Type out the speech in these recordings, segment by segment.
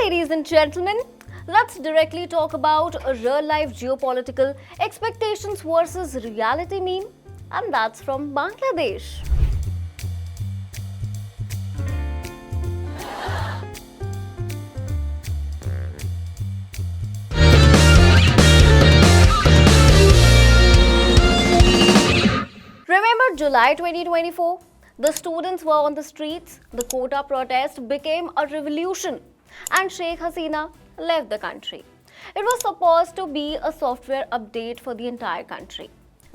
ladies and gentlemen, let's directly talk about a real-life geopolitical expectations versus reality meme, and that's from Bangladesh. Remember July 2024? The students were on the streets, the quota protest became a revolution, and Sheikh Hasina left the country. It was supposed to be a software update for the entire country.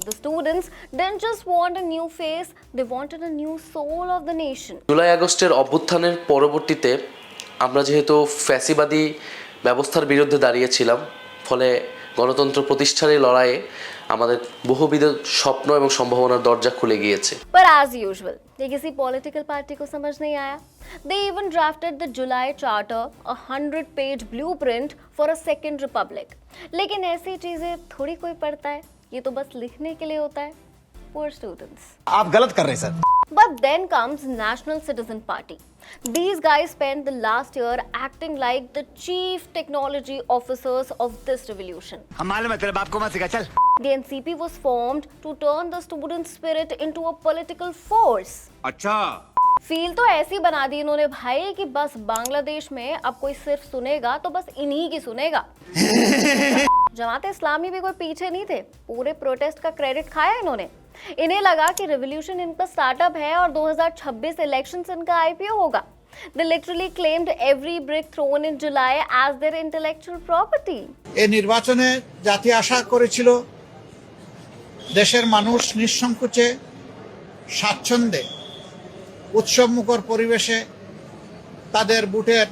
The students didn't just want a new face, they wanted a new soul of the nation. July আগস্টের অভ্যুত্থানের পরবর্তীতে আমরা যেহেতু ফ্যাসিবাদী ব্যবস্থার বিরুদ্ধে দাঁড়িয়েছিলাম, ফলে গণতন্ত্র প্রতিষ্ঠার এই লড়াইয়ে আমাদের বহুবিধ স্বপ্ন এবং সম্ভাবনার দরজা খুলে গিয়েছে। But as usual, ये किसी political party को समझ नहीं आया. They even drafted the July Charter, a 100-page blueprint for a second republic. लेकिन ऐसी चीजें थोड़ी कोई पढ़ता है, ये तो बस लिखने के लिए होता है. Poor students. आप गलत कर रहे हैं sir. But then comes National Citizen Party. These guys spent the last year acting like the chief technology officers of this revolution. हम मालूम है तेरे बाप को मत सिखा चल. The NCP was formed to turn the student spirit into a political force. अच्छा. फील तो ऐसी बना दी इन्होंने भाई कि बस बांग्लादेश में अब कोई सिर्फ सुनेगा तो बस इन्हीं की सुनेगा. जमात इस्लामी भी कोई पीछे नहीं थे, पूरे प्रोटेस्ट का क्रेडिट खाया इन्होंने. इन्हें लगा कि रेवोल्यूशन इनका स्टार्टअप है और 2026 इलेक्शंस इनका आईपीओ होगा. They literally claimed every brick thrown in July as their intellectual property. এই নির্বাচনে জাতি আশা করেছিল দেশের মানুষ নিঃসংকোচে স্বাচ্ছন্দ্যে উৎসবমুখর পরিবেশে তাদের ভোটের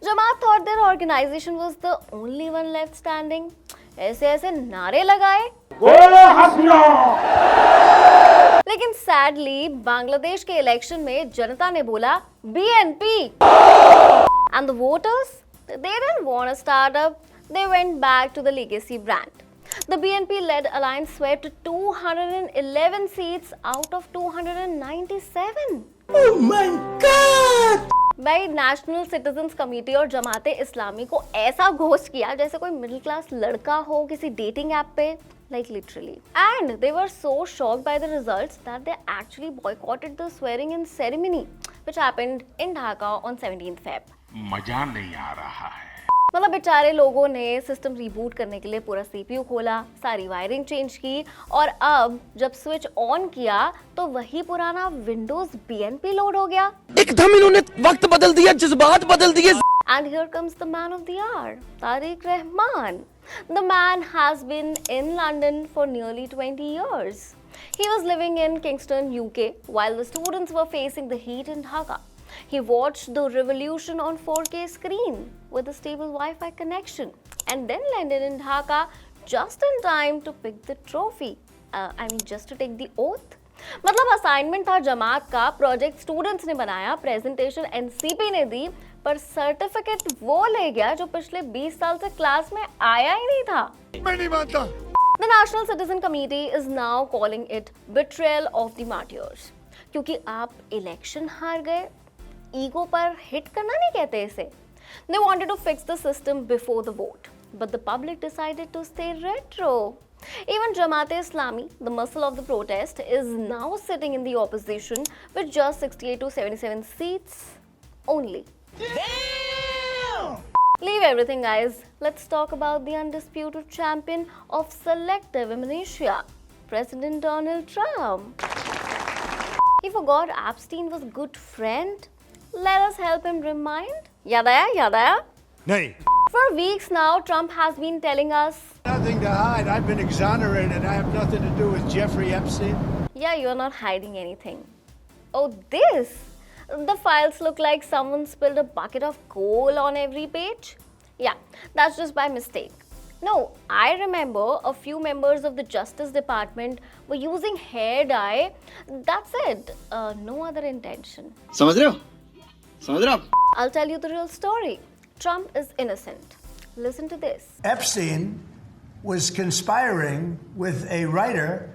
Jamaat thought their organization was the only one left standing. ऐसे नारे लगाए. लेकिन सैडली बांग्लादेश के इलेक्शन में जनता ने बोला BNP. And the voters, they didn't want a startup. They went back to the legacy brand. The BNP-led alliance swept 211 seats out of 297. Oh my God! भाई national citizens committee और जमाते इस्लामी को ऐसा ghost किया जैसे कोई मिडिल क्लास लड़का हो किसी डेटिंग ऐप पे, like literally. And they were so shocked by the results that they actually boycotted the swearing in ceremony, which happened in Dhaka on 17th Feb. मजा नहीं आ रहा है. मतलब बेचारे लोगों ने सिस्टम रीबूट करने के लिए पूरा सीपीयू खोला, सारी वायरिंग चेंज की और अब जब स्विच ऑन किया तो वही पुराना विंडोज बीएनपी लोड हो गया. एकदम इन्होंने वक्त बदल दिया, जज्बात बदल दिए. And here comes the man of the hour, Tariq Rahman. The man has been in London for nearly 20 years. He was living in Kingston, UK, while the students were facing the heat in Dhaka. He watched the revolution on 4K screen with a stable Wi-Fi connection and then landed in Dhaka just in time to pick the trophy. Just to take the oath. मतलब assignment था जमात का, project students ने बनाया, presentation NCP ने दी, पर certificate वो ले गया जो पिछले 20 साल से क्लास में आया ही नहीं था. मैं नहीं मानता. The National Citizen Committee is now calling it betrayal of the martyrs. क्योंकि आप इलेक्शन हार गए, ईगो पर हिट करना नहीं कहते इसे. They wanted to fix the system before the vote, but the public decided to stay retro. Even Jamaat-e-Islami, the muscle of the protest, is now sitting in the opposition with just 68 to 77 seats only. Damn! Leave everything, guys. Let's talk about the undisputed champion of selective amnesia, President Donald Trump. He forgot Epstein was a good friend. Let us help him remind. Yaad aaya? नहीं. For weeks now, Trump has been telling us, Nothing to hide. I've been exonerated. I have nothing to do with Jeffrey Epstein. yeah, you're not hiding anything. Oh, this? The files look like someone spilled a bucket of coal on every page? Yeah, that's just by mistake. No, I remember a few members of the Justice Department were using hair dye. That's it. No other intention. समझ रहे हो? समझ रहे हो? I'll tell you the real story. Trump is innocent. Listen to this. Epstein was conspiring with a writer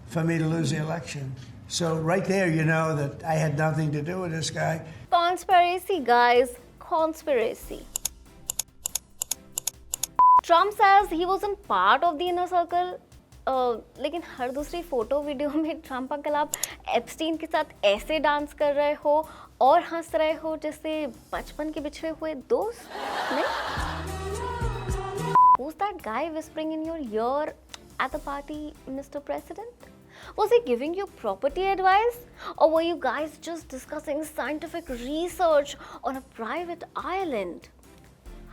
for me to lose the election. So right there, you know that I had nothing to do with this guy. Conspiracy, guys. Conspiracy. Trump says he wasn't part of the inner circle. लेकिन हर दूसरी photo video में Trump uncle आप Epstein के साथ ऐसे dance कर रहे हो और हंस रहे हो जैसे बचपन के बिछड़े हुए दोस्त नहीं? Who's that guy whispering in your ear at the party, Mr. President? Was he giving you property advice? Or were you guys just discussing scientific research on a private island?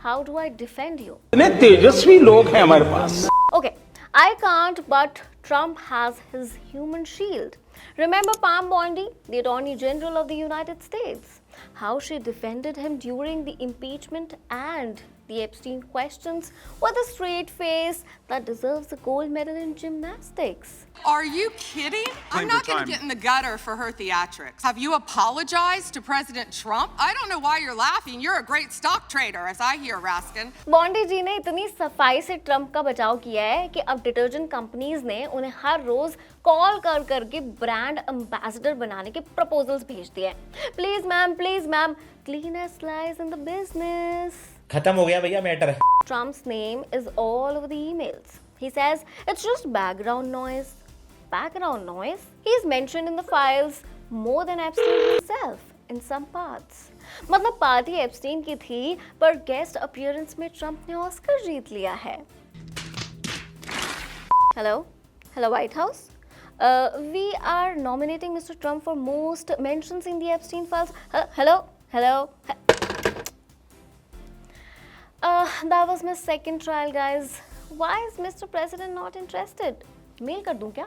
How do I defend you? इतने तेजस्वी लोग हैं हमारे पास. Okay, I can't, but Trump has his human shield. Remember Pam Bondi, the Attorney General of the United States? How she defended him during the impeachment and the Epstein questions with a straight face that deserves a gold medal in gymnastics. Are you kidding? I'm not going to get in the gutter for her theatrics. Have you apologized to President Trump? I don't know why you're laughing. You're a great stock trader, as I hear, Raskin. बॉन्डी जी ने इतनी सफाई से Trump का बचाव किया है कि अब डिटर्जेंट कंपनीज ने उन्हें हर रोज कॉल कर करके ब्रांड एम्बेसडर बनाने के प्रपोजल्स भेज दिए हैं. Please ma'am, cleanest lies in the business. खत्म हो गया भैया matter. Trump's name is all over the emails. He says it's just background noise. Background noise? He's mentioned in the files more than Epstein himself in some parts. मतलब party Epstein की थी पर guest appearance में Trump ने Oscar जीत लिया है. Hello, White House. We are nominating Mr. Trump for most mentions in the Epstein files. Hello. That was my second trial, guys. Why is Mr. President not interested? Mail kar दूं क्या?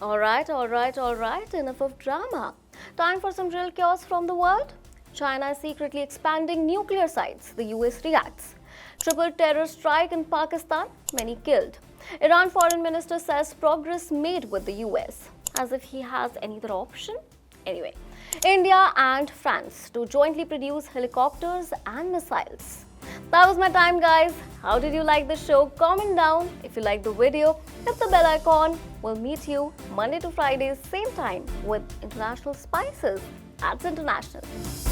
All right. Enough of drama. Time for some real chaos from the world. China is secretly expanding nuclear sites. The US reacts. Triple terror strike in Pakistan. Many killed. Iran foreign minister says progress made with the US. As if he has any other option. Anyway, India and France to jointly produce helicopters and missiles. That was my time, guys. How did you like the show? Comment down. If you liked the video, hit the bell icon. We'll meet you Monday to Friday, same time with International Spices. That's international.